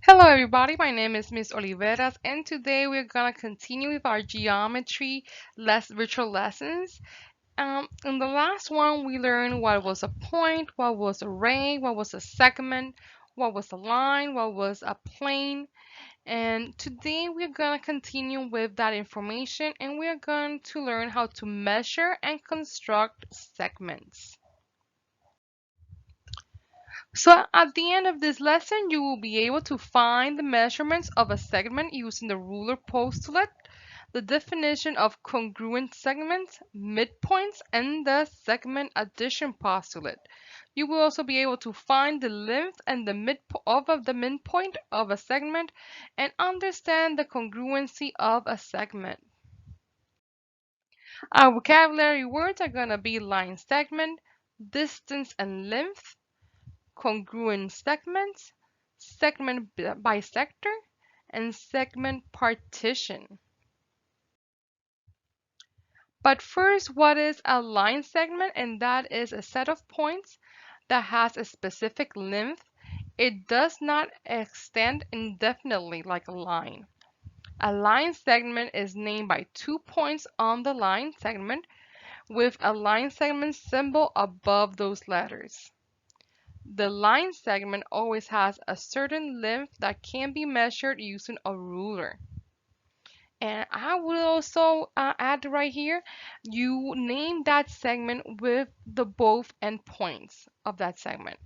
Hello everybody, my name is Miss Oliveras and today we're gonna continue with our geometry virtual lessons. In the last one we learned what was a point, what was a ray, what was a segment, what was a line, what was a plane, and today we're gonna continue with that information and we're going to learn how to measure and construct segments. So at the end of this lesson, you will be able to find the measurements of a segment using the ruler postulate, the definition of congruent segments, midpoints, and the segment addition postulate. You will also be able to find the length and the of the midpoint of a segment and understand the congruency of a segment. Our vocabulary words are going to be line segment, distance and length, congruent segments, segment bisector, and segment partition. But first, what is a line segment? And that is a set of points that has a specific length. It does not extend indefinitely like a line. A line segment is named by 2 points on the line segment with a line segment symbol above those letters. The line segment always has a certain length that can be measured using a ruler. And I will also add right here, you name that segment with the both endpoints of that segment.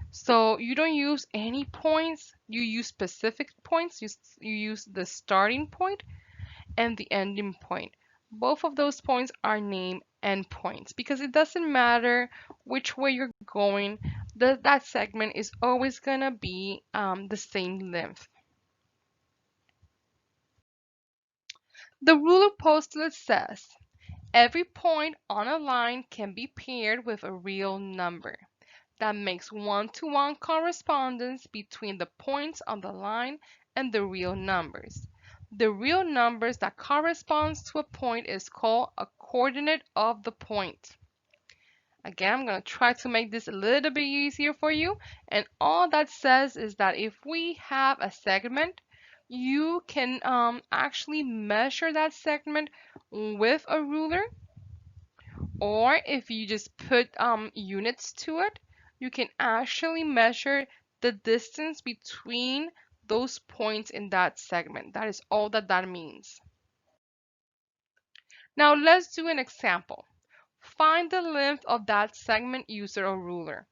So you don't use any points, you use specific points. You use the starting point and the ending point. Both of those points are named endpoints because it doesn't matter which way you're going, that segment is always going to be the same length. The ruler postulate says every point on a line can be paired with a real number. That makes one-to-one correspondence between the points on the line and the real numbers. The real numbers that corresponds to a point is called a coordinate of the point. Again, I'm going to try to make this a little bit easier for you. And all that says is that if we have a segment, you can actually measure that segment with a ruler, or if you just put units to it, you can actually measure the distance between those points in that segment. That is all that means. Now let's do an example. Find the length of that segment using a ruler.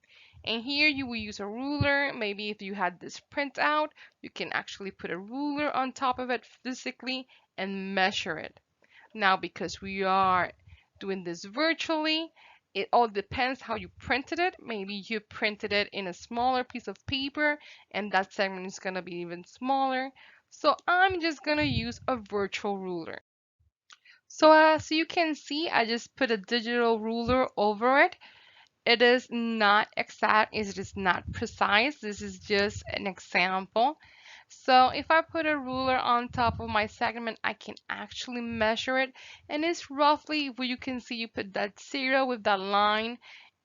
And here you will use a ruler. Maybe if you had this print out, you can actually put a ruler on top of it physically and measure it. Now, because we are doing this virtually, it all depends how you printed it. Maybe you printed it in a smaller piece of paper and that segment is going to be even smaller. So I'm just going to use a virtual ruler. So as you can see, I just put a digital ruler over it. It is not exact, it is not precise. This is just an example. So if I put a ruler on top of my segment, I can actually measure it. And it's roughly, where you can see you put that 0 with that line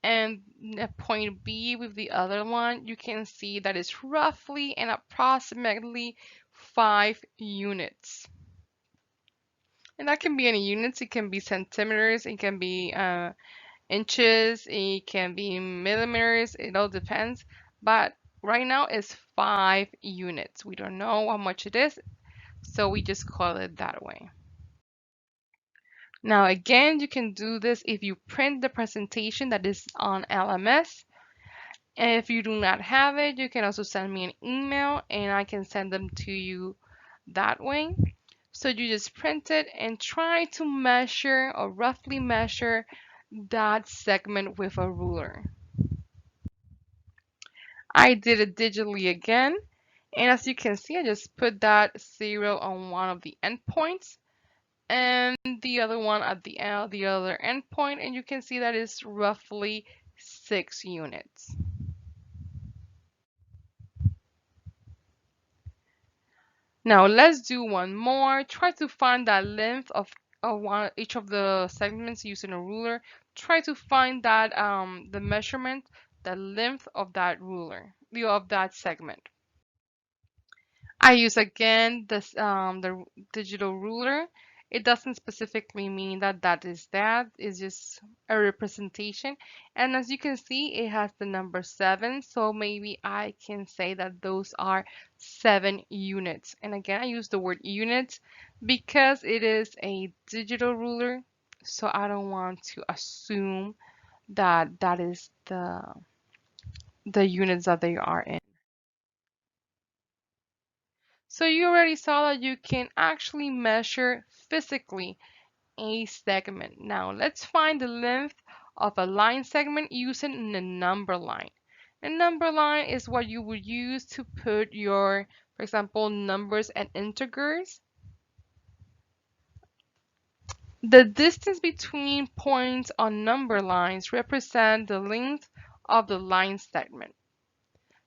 and a point B with the other one. You can see that it's roughly and approximately 5 units. And that can be any units. It can be centimeters. It can be inches. It can be millimeters. It all depends. But right now it's 5 units. We don't know how much it is, so we just call it that way. Now again, you can do this if you print the presentation that is on LMS. And if you do not have it, you can also send me an email and I can send them to you that way. So you just print it and try to measure or roughly measure that segment with a ruler. I did it digitally again. And as you can see, I just put that 0 on one of the endpoints and the other one at the other endpoint. And you can see that is roughly 6 units. Now let's do one more. Try to find that length of each of the segments using a ruler. Try to find that the measurement, the length of that ruler, of that segment. I use again the digital ruler. It doesn't specifically mean that that is that. It's just a representation. And as you can see, it has the number 7. So maybe I can say that those are 7 units. And again, I use the word units because it is a digital ruler. So I don't want to assume that that is the units that they are in. So you already saw that you can actually measure physically a segment. Now let's find the length of a line segment using a number line. A number line is what you would use to put your, for example, numbers and integers. The distance between points on number lines represent the length of the line segment.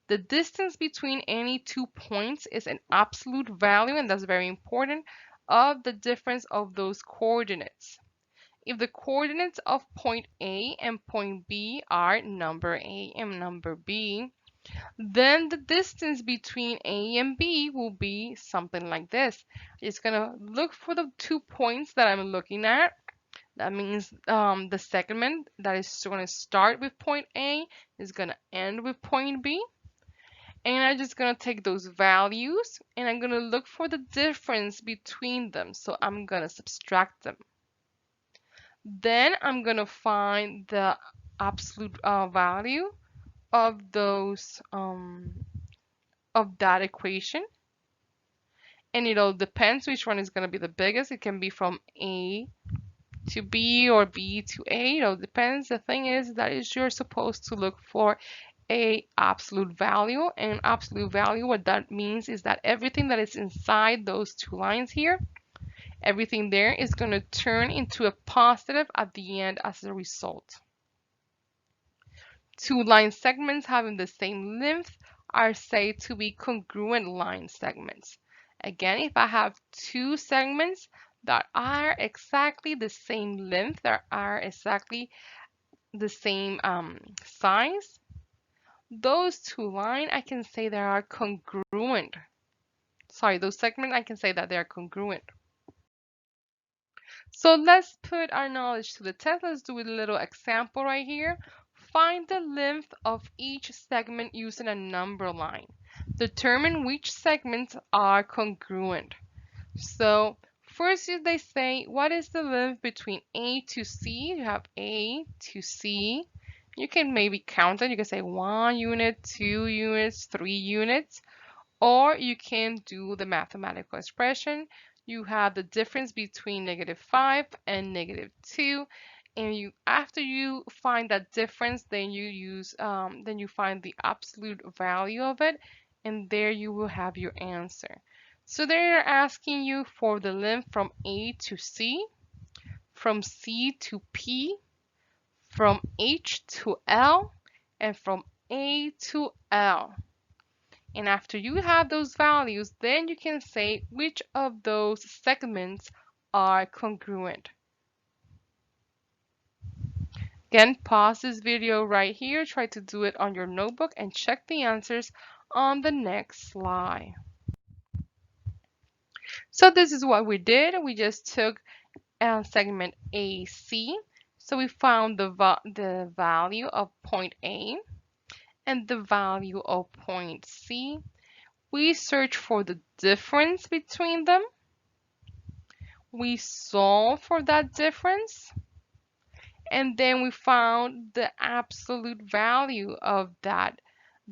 The distance between any 2 points is an absolute value, and that's very important, of the difference of those coordinates. If the coordinates of point A and point B are number A and number B, then the distance between A and B will be something like this. It's going to look for the 2 points that I'm looking at. That means the segment that is going to start with point A is going to end with point B. And I'm just going to take those values and I'm going to look for the difference between them. So I'm going to subtract them. Then I'm going to find the absolute value of those of that equation. And it all depends which one is going to be the biggest. It can be from A to B or B to A. It all depends. The thing is that is you're supposed to look for a absolute value, and absolute value, what that means is that everything that is inside those 2 lines here, everything there is going to turn into a positive at the end as a result. 2 line segments having the same length are said to be congruent line segments. Again, if I have 2 segments that are exactly the same length, that are exactly the same size, those 2 lines, I can say they are congruent. Sorry, those segments, I can say that they are congruent. So let's put our knowledge to the test. Let's do a little example right here. Find the length of each segment using a number line. Determine which segments are congruent. So first they say, what is the length between A to C? You have A to C. You can maybe count it. You can say 1 unit, 2 units, 3 units, or you can do the mathematical expression. You have the difference between -5 and -2, and after you find that difference, then you find the absolute value of it, and there you will have your answer. So they're asking you for the length from A to C, from C to P, from H to L, and from A to L. And after you have those values, then you can say which of those segments are congruent. Again, pause this video right here, try to do it on your notebook, and check the answers on the next slide. So this is what we did. We just took segment AC. So we found the value of point A and the value of point C. We search for the difference between them. We solve for that difference. And then we found the absolute value of that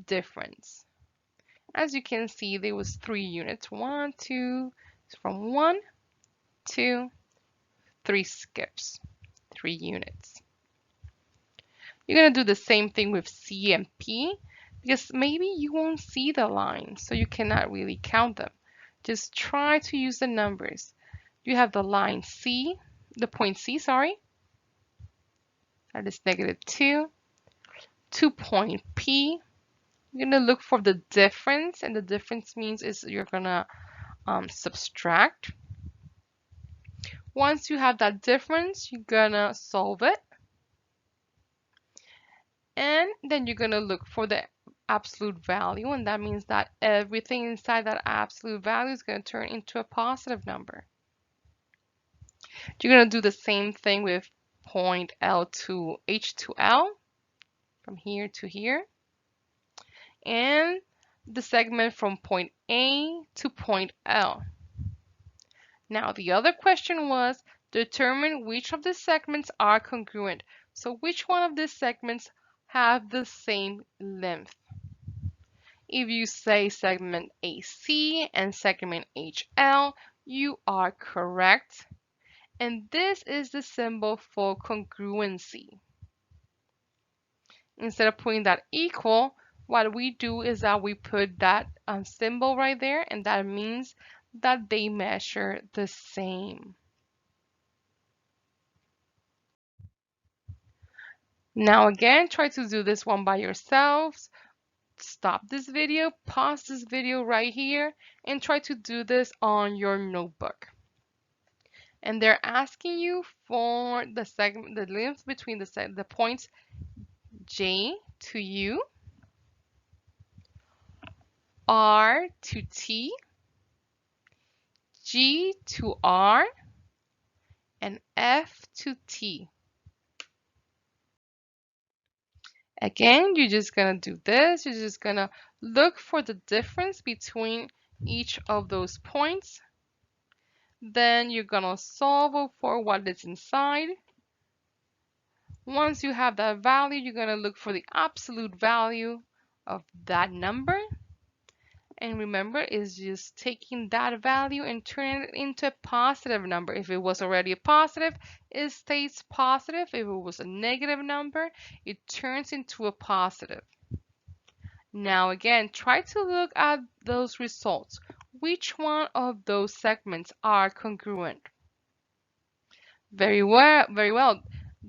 difference. As you can see, there was 3 units. 1, 2, from 1, 2, 3 skips, 3 units. You're going to do the same thing with C and P because maybe you won't see the lines, so you cannot really count them. Just try to use the numbers. You have the line C, the point C, sorry. That is -2. To point P, you're going to look for the difference, and the difference means is you're going to subtract. Once you have that difference, you're going to solve it. And then you're going to look for the absolute value, and that means that everything inside that absolute value is going to turn into a positive number. You're going to do the same thing with point L to H to L, from here to here, and the segment from point A to point L. Now, the other question was determine which of the segments are congruent. So which one of these segments have the same length? If you say segment AC and segment HL, you are correct. And this is the symbol for congruency. Instead of putting that equal, what we do is that we put that symbol right there, and that means that they measure the same. Now again, try to do this one by yourselves. Stop this video, pause this video right here, and try to do this on your notebook. And they're asking you for the segment, the length between the points J to U, R to T, G to R, and F to T. Again, you're just gonna do this. You're just gonna look for the difference between each of those points. Then you're gonna solve for what is inside. Once you have that value, you're gonna look for the absolute value of that number. And remember, is just taking that value and turning it into a positive number. If it was already a positive, it stays positive. If it was a negative number, it turns into a positive. Now again, try to look at those results. Which one of those segments are congruent? Very well.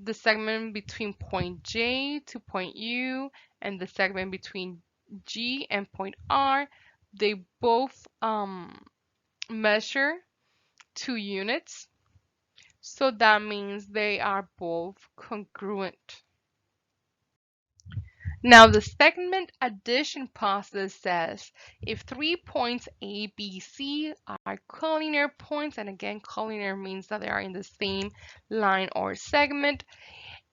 The segment between point J to point U and the segment between G and point R, they both measure 2 units. So that means they are both congruent. Now the segment addition process says if 3 points A, B, C are collinear points, and again collinear means that they are in the same line or segment,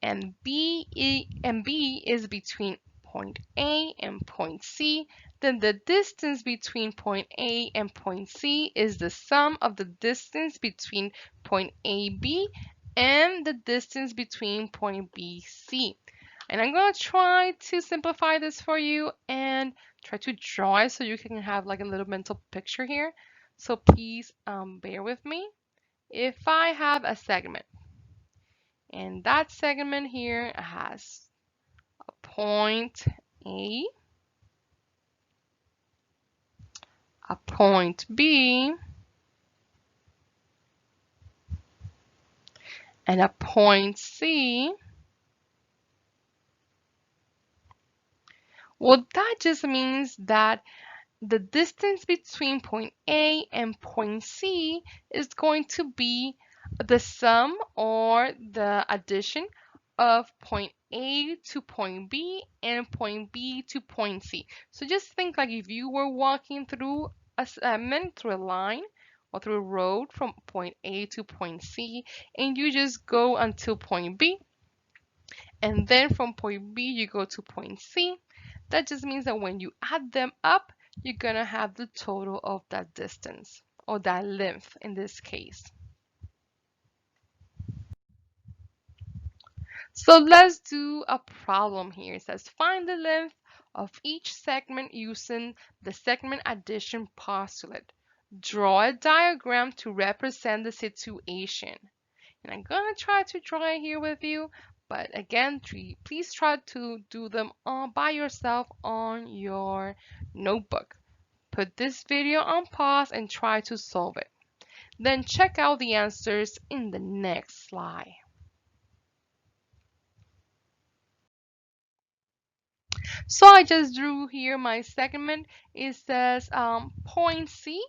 and B is between point A and point C, then the distance between point A and point C is the sum of the distance between point AB and the distance between point BC. And I'm going to try to simplify this for you and try to draw it so you can have like a little mental picture here. So please bear with me. If I have a segment, and that segment here has a point A, a point B, and a point C, well, that just means that the distance between point A and point C is going to be the sum or the addition of point A to point B and point B to point C. So just think like if you were walking through a segment, through a line or through a road from point A to point C, and you just go until point B, and then from point B you go to point C. That just means that when you add them up, you're gonna have the total of that distance, or that length in this case. So let's do a problem here. It says find the length of each segment using the segment addition postulate. Draw a diagram to represent the situation. And I'm gonna try to draw it here with you, but again, please try to do them all by yourself on your notebook. Put this video on pause and try to solve it. Then check out the answers in the next slide. So I just drew here my segment. It says point C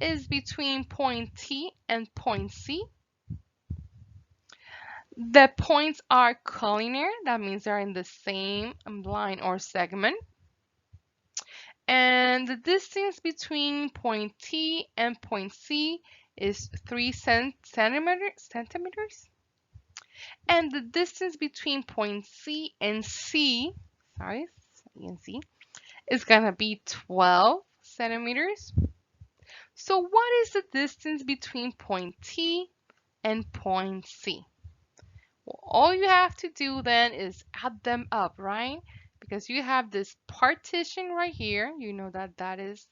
is between point T and point C. The points are collinear. That means they're in the same line or segment. And the distance between point T and point C is 3 centimeters. And the distance between point C and C, sorry, C and C, is gonna be 12 centimeters. So what is the distance between point T and point C? Well, all you have to do then is add them up, right? Because you have this partition right here. You know that that is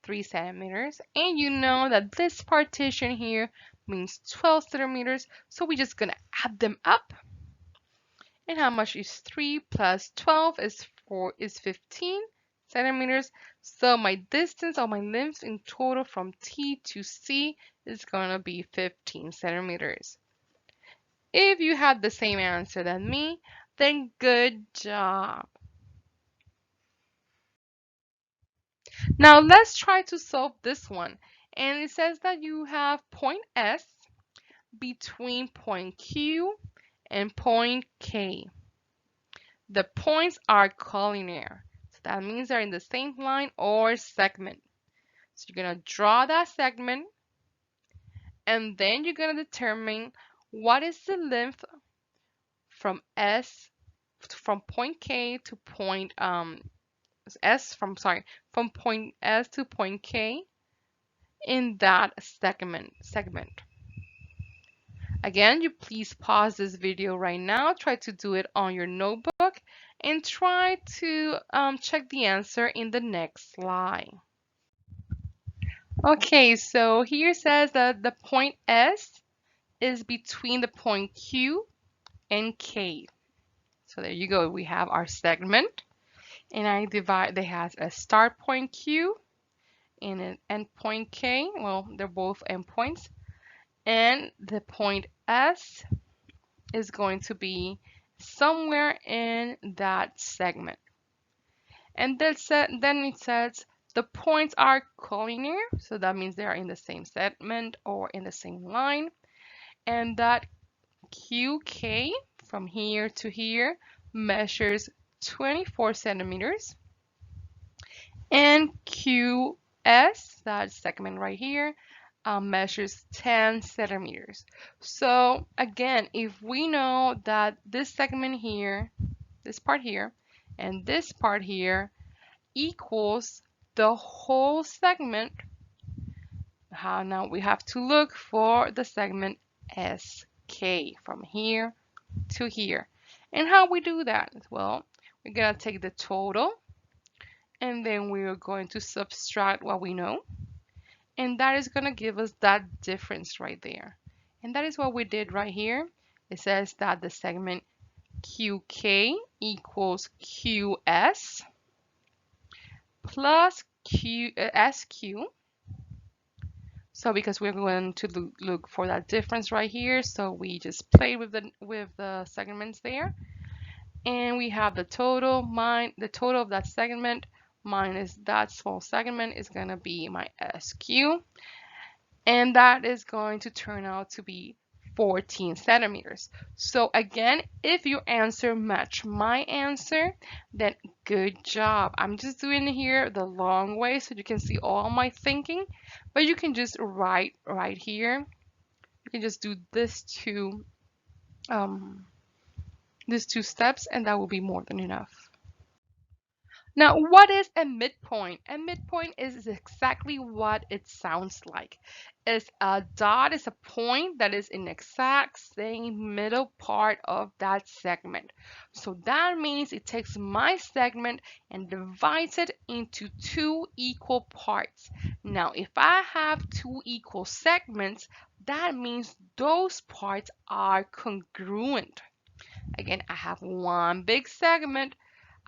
3 centimeters. And you know that this partition here means 12 centimeters. So we're just going to add them up. And how much is 3 plus 12 is 15 centimeters. So my distance or my length in total from T to C is going to be 15 centimeters. If you had the same answer than me, then good job. Now let's try to solve this one. And it says that you have point S between point Q and point K. The points are collinear. So that means they're in the same line or segment. So you're going to draw that segment and then you're going to determine what is the length from S from point K to point from point S to point K in that segment. Again, you please pause this video right now, try to do it on your notebook, and try to check the answer in the next slide. Okay, so here says that the point S is between the point Q and K. So there you go, we have our segment, and they have a start point Q and an endpoint K. Well, they're both endpoints. And the point S is going to be somewhere in that segment. And then it says the points are collinear, so that means they are in the same segment or in the same line. And that QK from here to here measures 24 centimeters. And QS, that segment right here, measures 10 centimeters. So again, if we know that this segment here, this part here, and this part here equals the whole segment, now we have to look for the segment SK from here to here. And how we do that? Well, we're going to take the total and then we're going to subtract what we know. And that is going to give us that difference right there. And that is what we did right here. It says that the segment QK equals QS plus SQ. So because we're going to look for that difference right here, so we just play with the segments there. And we have the total of that segment minus that small segment is going to be my SQ. And that is going to turn out to be 14 centimeters. So again, if your answer match my answer, then good job. I'm just doing here the long way so you can see all my thinking, but you can just write right here. You can just do these two steps and that will be more than enough. Now, what is a midpoint? A midpoint is exactly what it sounds like. A dot is a point that is in the exact same middle part of that segment. So that means it takes my segment and divides it into two equal parts. Now, if I have two equal segments, that means those parts are congruent. Again, I have one big segment.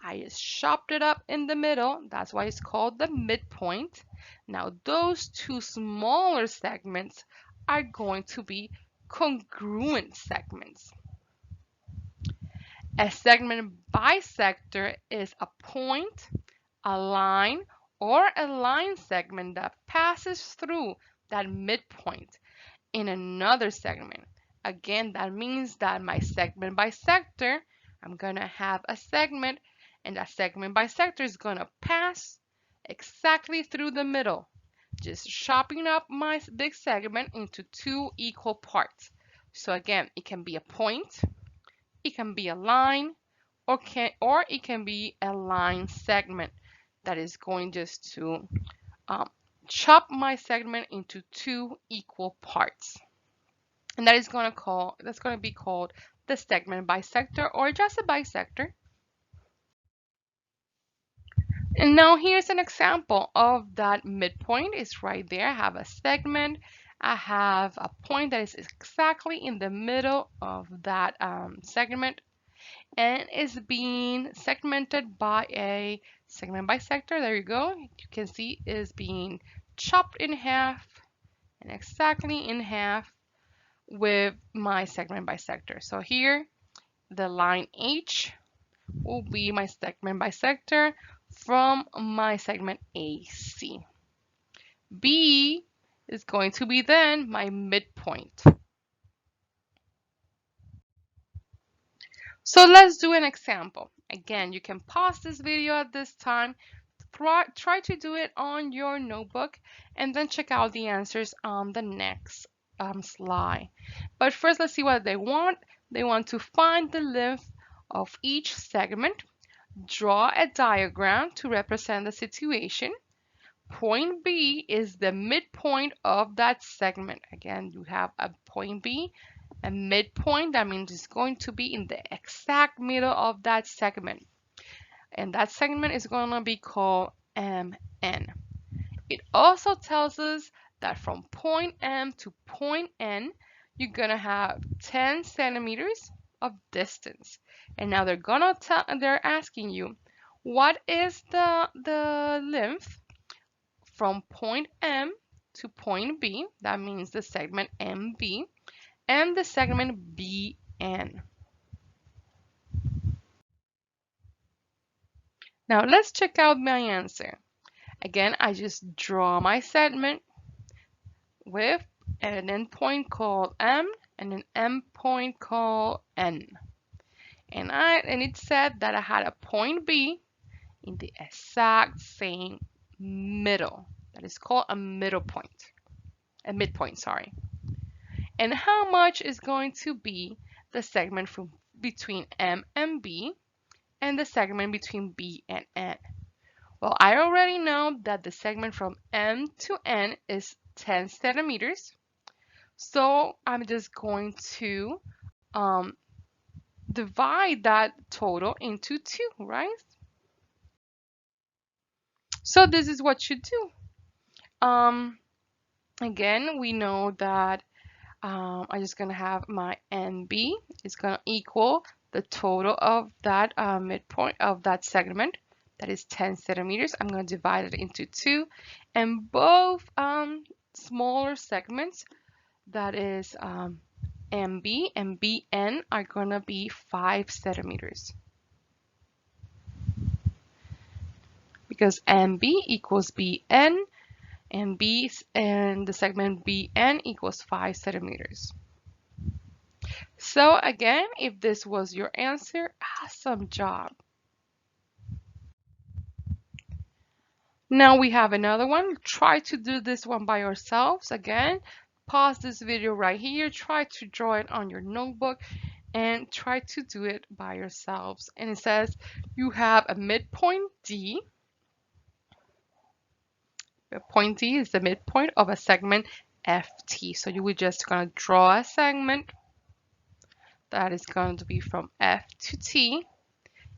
I just chopped it up in the middle. That's why it's called the midpoint. Now those two smaller segments are going to be congruent segments. A segment bisector is a point, a line, or a line segment that passes through that midpoint in another segment. Again, that means that my segment bisector, I'm going to have a segment, and that segment bisector is going to pass exactly through the middle, just chopping up my big segment into two equal parts. So again, it can be a point, it can be a line, or it can be a line segment that is going just to um, chop my segment into two equal parts. And that's going to be called the segment bisector, or just a bisector. And now here's an example of that midpoint. It's right there. I have a segment. I have a point that is exactly in the middle of that segment, and is being segmented by a segment bisector. There you go. You can see is being chopped in half and exactly in half with my segment bisector. So here, the line H will be my segment bisector from my segment AC. B is going to be then my midpoint. So let's do an example. Again, you can pause this video at this time, try to do it on your notebook, and then check out the answers on the next slide. But first, let's see what they want. They want to find the length of each segment, draw a diagram to represent the situation. Point B is the midpoint of that segment. Again, you have a point B, a midpoint. That means it's going to be in the exact middle of that segment. And that segment is going to be called MN. It also tells us that from point M to point N, you're going to have 10 centimeters of distance. And now they're asking you, what is the length from point M to point B? That means the segment MB and the segment BN. Now let's check out my answer. Again, I just draw my segment with an endpoint called M and an endpoint called N. And it said that I had a point B in the exact same middle. That is called a middle point. A midpoint, sorry. And how much is going to be the segment from between M and B and the segment between B and N? Well, I already know that the segment from M to N is 10 centimeters. So I'm just going to divide that total into 2, right? So this is what you do. Again, we know that I'm just going to have my NB is going to equal the total of that midpoint of that segment. That is 10 centimeters. I'm going to divide it into 2. And both smaller segments, that is MB and BN, are going to be 5 centimeters. Because MB equals BN, and the segment BN equals 5 centimeters. So again, if this was your answer, awesome job. Now we have another one. Try to do this one by yourselves. Again, pause this video right here. Try to draw it on your notebook and try to do it by yourselves. And it says you have a midpoint D. The point D is the midpoint of a segment FT. So you would just going to draw a segment that is going to be from F to T.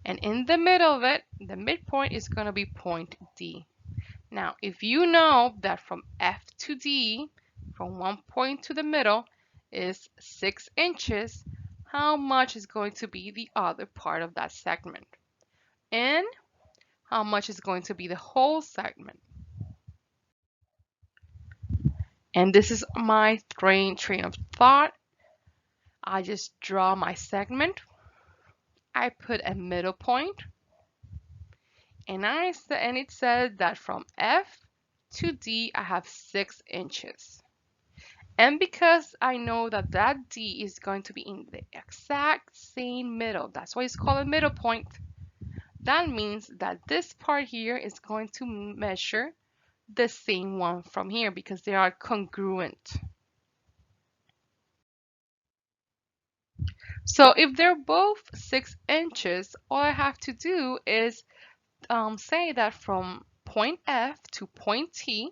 And in the middle of it, the midpoint is going to be point D. Now, if you know that from F to D, from one point to the middle, is 6 inches, how much is going to be the other part of that segment? And how much is going to be the whole segment? And this is my train of thought. I just draw my segment. I put a middle point. And it says that from F to D, I have 6 inches. And because I know that that D is going to be in the exact same middle, that's why it's called a middle point. That means that this part here is going to measure the same one from here because they are congruent. So if they're both 6 inches, all I have to do is say that from point F to point T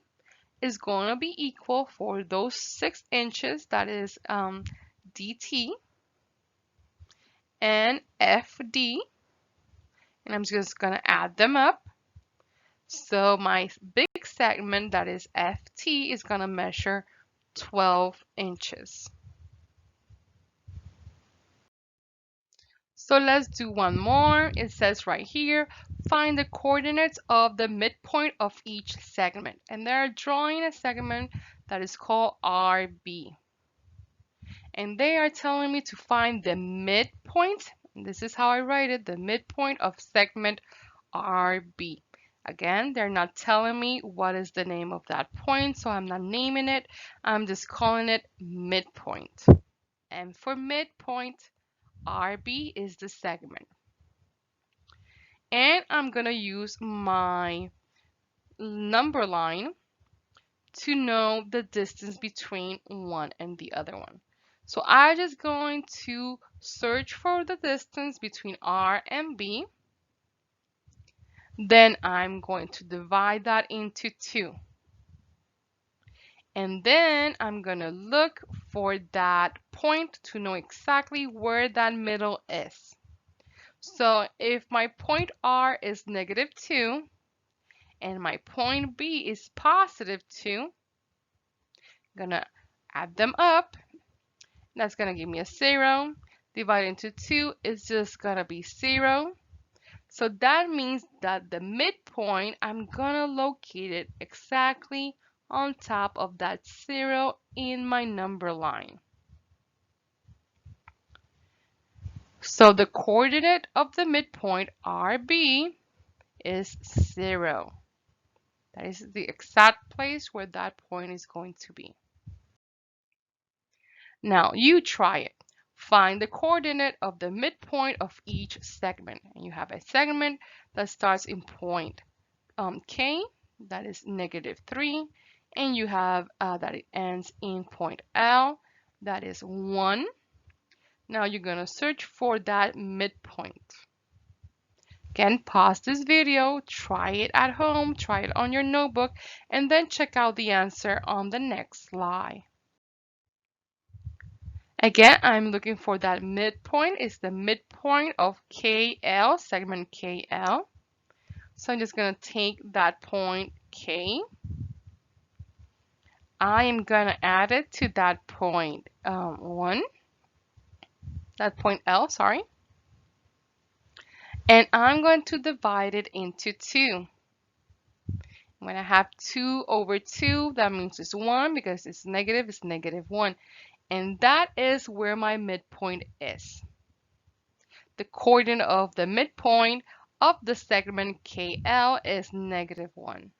is going to be equal for those 6 inches, that is DT, and FD, and I'm just going to add them up. So my big segment, that is FT, is going to measure 12 inches. So let's do one more. It says right here, find the coordinates of the midpoint of each segment. And they're drawing a segment that is called RB. And they are telling me to find the midpoint. And this is how I write it, the midpoint of segment RB. Again, they're not telling me what is the name of that point, so I'm not naming it. I'm just calling it midpoint. And for midpoint, RB is the segment. And I'm going to use my number line to know the distance between one and the other one. So I'm just going to search for the distance between R and B. Then I'm going to divide that into 2. And then I'm going to look for that point to know exactly where that middle is. So if my point R is -2 and my point B is +2, I'm going to add them up. That's going to give me a 0. Divided into 2 is just going to be 0. So that means that the midpoint, I'm going to locate it exactly on top of that 0 in my number line. So the coordinate of the midpoint, RB, is 0. That is the exact place where that point is going to be. Now you try it. Find the coordinate of the midpoint of each segment. And you have a segment that starts in point K, that is -3, and you have that it ends in point L, that is 1. Now you're going to search for that midpoint. Again, pause this video, try it at home, try it on your notebook, and then check out the answer on the next slide. Again, I'm looking for that midpoint. It's the midpoint of KL, segment KL. So I'm just going to take that point K. I am going to add it to that point 1, that point L, sorry. And I'm going to divide it into 2. When I have 2 over 2, that means it's 1 because it's negative, it's -1. And that is where my midpoint is. The coordinate of the midpoint of the segment KL is -1.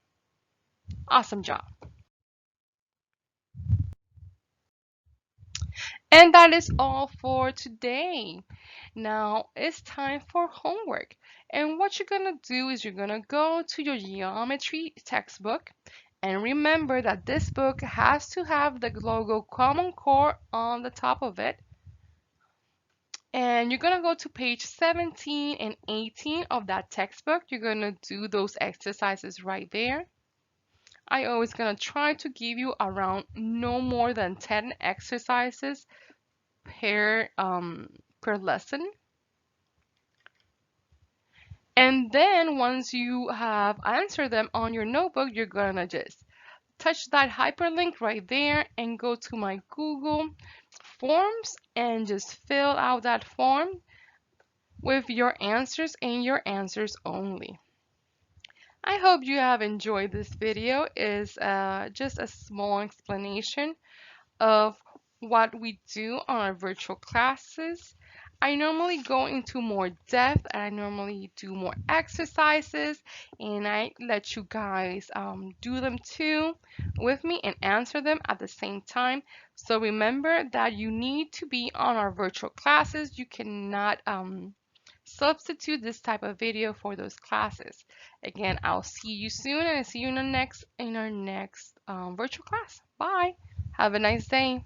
Awesome job. And that is all for today. Now it's time for homework. And what you're going to do is you're going to go to your geometry textbook. And remember that this book has to have the logo Common Core on the top of it. And you're going to go to page 17 and 18 of that textbook. You're going to do those exercises right there. I always going to try to give you around no more than 10 exercises per lesson. And then once you have answered them on your notebook, you're going to just touch that hyperlink right there and go to my Google Forms and just fill out that form with your answers and your answers only. I hope you have enjoyed this video. It's just a small explanation of what we do on our virtual classes. I normally go into more depth and I normally do more exercises and I let you guys do them too with me and answer them at the same time. So remember that you need to be on our virtual classes. You cannot substitute this type of video for those classes. Again, I'll see you soon and I see you in our next virtual class. Bye. Have a nice day.